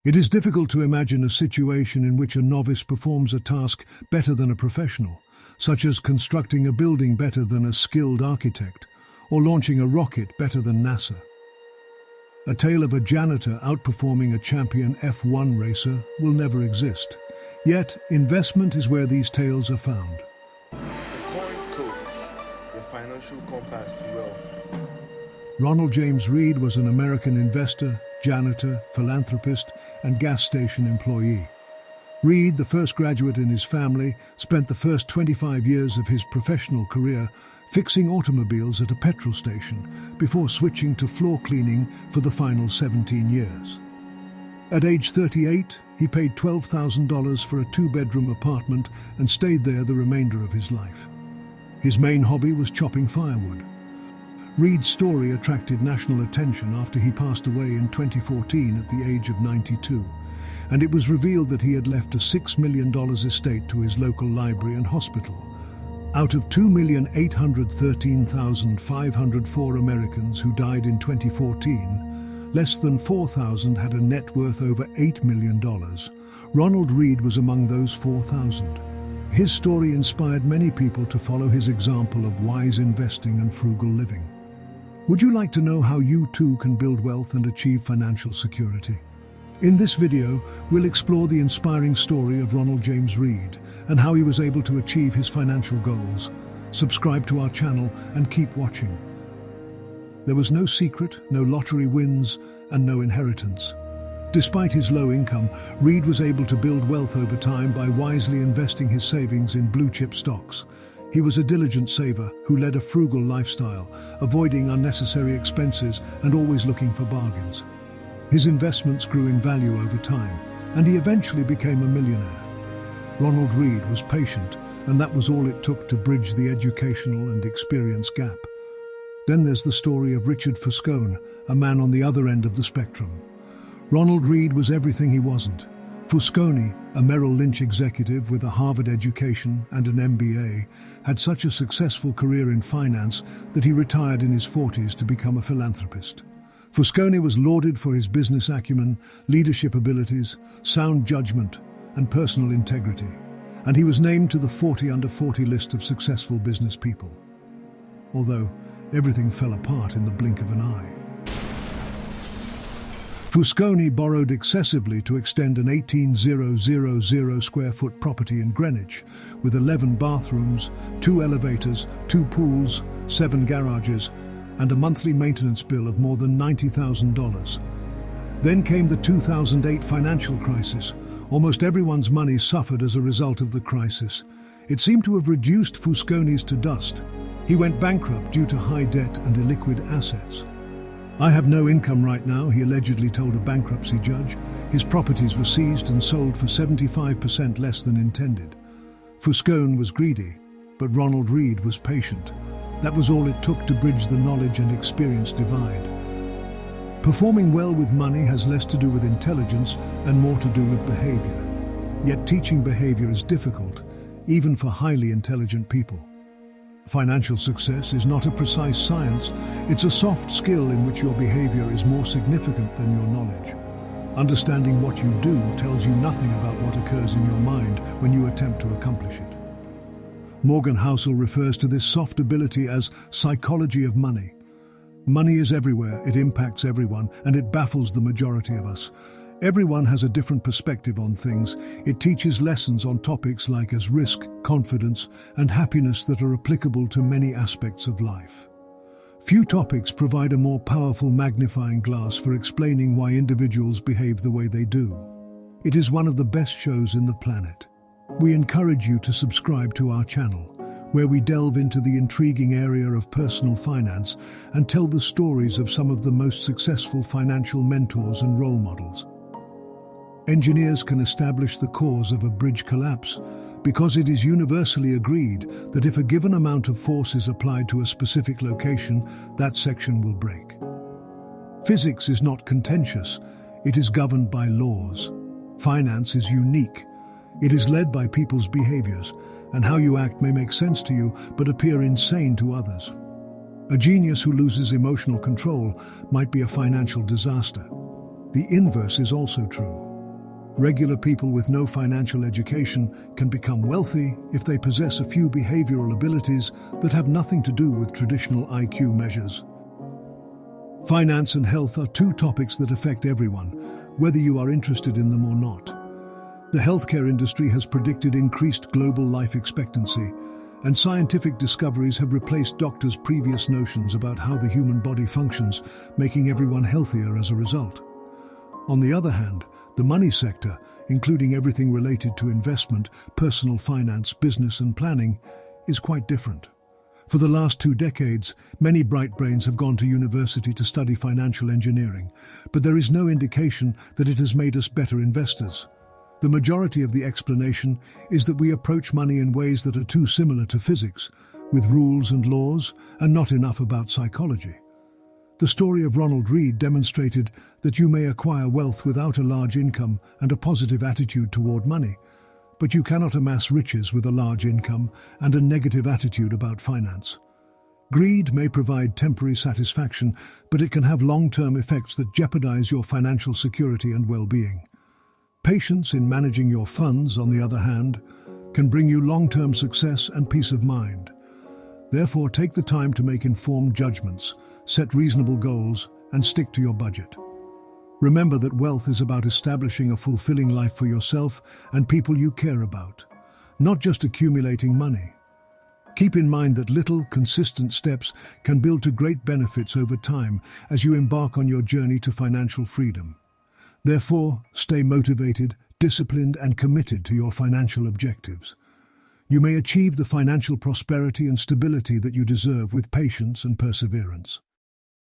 It is difficult to imagine a situation in which a novice performs a task better than a professional, such as constructing a building better than a skilled architect, or launching a rocket better than NASA. A tale of a janitor outperforming a champion F1 racer will never exist. Yet, investment is where these tales are found. The Coin Coach, your financial compass to wealth. Ronald James Reed was an American investor, janitor, philanthropist, and gas station employee. Reed, the first graduate in his family, spent the first 25 years of his professional career fixing automobiles at a petrol station before switching to floor cleaning for the final 17 years. At age 38, he paid $12,000 for a two-bedroom apartment and stayed there the remainder of his life. His main hobby was chopping firewood. Reed's story attracted national attention after he passed away in 2014 at the age of 92, and it was revealed that he had left a $6 million estate to his local library and hospital. Out of 2,813,504 Americans who died in 2014, less than 4,000 had a net worth over $8 million. Ronald Reed was among those 4,000. His story inspired many people to follow his example of wise investing and frugal living. Would you like to know how you too can build wealth and achieve financial security? In this video, we'll explore the inspiring story of Ronald James Reed and how he was able to achieve his financial goals. Subscribe to our channel and keep watching. There was no secret, no lottery wins, and no inheritance. Despite his low income, Reed was able to build wealth over time by wisely investing his savings in blue-chip stocks. He was a diligent saver who led a frugal lifestyle, avoiding unnecessary expenses and always looking for bargains. His investments grew in value over time, and he eventually became a millionaire. Ronald Reed was patient, and that was all it took to bridge the educational and experience gap. Then there's the story of Richard Fuscone, a man on the other end of the spectrum. Ronald Reed was everything he wasn't. Fuscone, a Merrill Lynch executive with a Harvard education and an MBA, had such a successful career in finance that he retired in his 40s to become a philanthropist. Fuscone was lauded for his business acumen, leadership abilities, sound judgment, and personal integrity, and he was named to the 40 under 40 list of successful business people. Although everything fell apart in the blink of an eye. Fuscone borrowed excessively to extend an 18,000 square foot property in Greenwich, with 11 bathrooms, 2 elevators, 2 pools, 7 garages, and a monthly maintenance bill of more than $90,000. Then came the 2008 financial crisis. Almost everyone's money suffered as a result of the crisis. It seemed to have reduced Fuscone's to dust. He went bankrupt due to high debt and illiquid assets. "I have no income right now," he allegedly told a bankruptcy judge. His properties were seized and sold for 75% less than intended. Fuscone was greedy, but Ronald Reed was patient. That was all it took to bridge the knowledge and experience divide. Performing well with money has less to do with intelligence and more to do with behavior. Yet teaching behavior is difficult, even for highly intelligent people. Financial success is not a precise science, it's a soft skill in which your behavior is more significant than your knowledge. Understanding what you do tells you nothing about what occurs in your mind when you attempt to accomplish it. Morgan Housel refers to this soft ability as psychology of money. Money is everywhere, it impacts everyone, and it baffles the majority of us. Everyone has a different perspective on things. It teaches lessons on topics like as risk, confidence, and happiness that are applicable to many aspects of life. Few topics provide a more powerful magnifying glass for explaining why individuals behave the way they do. It is one of the best shows in the planet. We encourage you to subscribe to our channel, where we delve into the intriguing area of personal finance and tell the stories of some of the most successful financial mentors and role models. Engineers can establish the cause of a bridge collapse because it is universally agreed that if a given amount of force is applied to a specific location, that section will break. Physics is not contentious, it is governed by laws. Finance is unique. It is led by people's behaviors, and how you act may make sense to you but appear insane to others. A genius who loses emotional control might be a financial disaster. The inverse is also true. Regular people with no financial education can become wealthy if they possess a few behavioral abilities that have nothing to do with traditional IQ measures. Finance and health are two topics that affect everyone, whether you are interested in them or not. The healthcare industry has predicted increased global life expectancy, and scientific discoveries have replaced doctors' previous notions about how the human body functions, making everyone healthier as a result. On the other hand, the money sector, including everything related to investment, personal finance, business and planning, is quite different. For the last 2 decades, many bright brains have gone to university to study financial engineering, but there is no indication that it has made us better investors. The majority of the explanation is that we approach money in ways that are too similar to physics, with rules and laws, and not enough about psychology. The story of Ronald Read demonstrated that you may acquire wealth without a large income and a positive attitude toward money, but you cannot amass riches with a large income and a negative attitude about finance. Greed may provide temporary satisfaction, but it can have long-term effects that jeopardize your financial security and well-being. Patience in managing your funds, on the other hand, can bring you long-term success and peace of mind. Therefore, take the time to make informed judgments, set reasonable goals, and stick to your budget. Remember that wealth is about establishing a fulfilling life for yourself and people you care about, not just accumulating money. Keep in mind that little, consistent steps can build to great benefits over time as you embark on your journey to financial freedom. Therefore, stay motivated, disciplined, and committed to your financial objectives. You may achieve the financial prosperity and stability that you deserve with patience and perseverance.